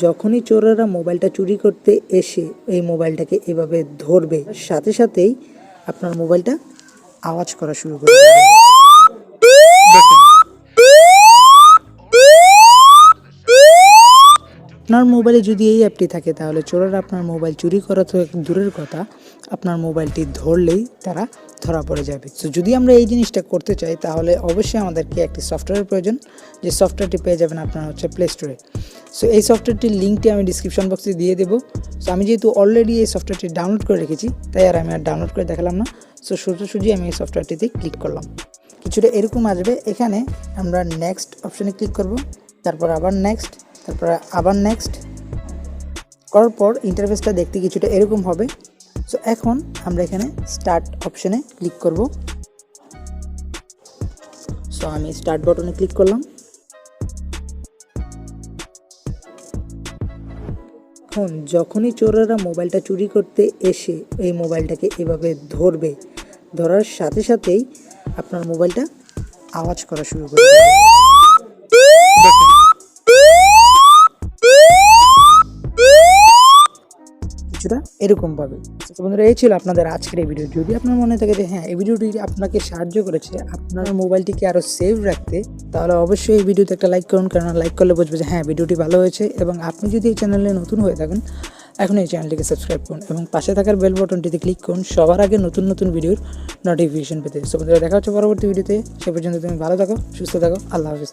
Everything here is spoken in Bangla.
যখনই চোরেরা মোবাইলটা চুরি করতে এসে এই মোবাইলটাকে এভাবে ধরবে, সাথে সাথেই আপনার মোবাইলটা আওয়াজ করা শুরু করবে। আপনার মোবাইলে যদি এই অ্যাপটি থাকে তাহলে চোরেরা আপনার মোবাইল চুরি করা তো দূরের কথা, আপনার মোবাইলটি ধরলেই তারা ধরা পড়ে যাবে। তো যদি আমরা এই জিনিসটা করতে চাই তাহলে অবশ্যই আমাদেরকে একটি সফটওয়্যারের প্রয়োজন, যে সফটওয়্যারটি পেয়ে যাবেন আপনার প্লে স্টোরে। সো এই সফটওয়্যারটির লিঙ্কটি আমি ডিসক্রিপশন বক্সে দিয়ে দেবো। সো আমি যেহেতু অলরেডি এই সফটওয়্যারটি ডাউনলোড করে রেখেছি তাই আমি ডাউনলোড করে দেখালাম না। সো সোজাসুজি আমি এই সফটওয়্যারটিতে ক্লিক করলাম। কিছুটা এরকম আসবে, এখানে আমরা নেক্সট অপশানে ক্লিক করব, তারপর আবার নেক্সট, তারপর আবার নেক্সট করার পর ইন্টারফেসটা দেখতে কিছুটা এরকম হবে। সো এখন আমরা এখানে স্টার্ট অপশানে ক্লিক করব। সো আমি স্টার্ট বাটনে ক্লিক করলাম। এখন যখনই চোরেরা মোবাইলটা চুরি করতে এসে এই মোবাইলটাকে এভাবে ধরবে, ধরার সাথে সাথেই আপনার মোবাইলটা আওয়াজ করা শুরু করবে। কিছুটা এরকম পাবে। তো বন্ধুরা, এই ছিল আপনাদের আজকের এই ভিডিও। যদি আপনার মনে থাকে যে হ্যাঁ এই ভিডিওটি আপনাকে সাহায্য করেছে আপনার মোবাইলটিকে আরও সেভ রাখতে, তাহলে অবশ্যই এই ভিডিওতে একটা লাইক করুন, কারণ লাইক করলে বুঝবে যে হ্যাঁ ভিডিওটি ভালো হয়েছে। এবং আপনি যদি এই চ্যানেলে নতুন হয়ে থাকেন এখন এই চ্যানেলটিকে সাবস্ক্রাইব করুন এবং পাশে থাকার বেল বাটনটিতে ক্লিক করুন সবার আগে নতুন নতুন ভিডিওর নোটিফিকেশন পেতে। সো বন্ধুরা, দেখা হচ্ছে পরবর্তী ভিডিওতে। সে পর্যন্ত তুমি ভালো থাকো, সুস্থ থাকো, আল্লাহ হাফিজ।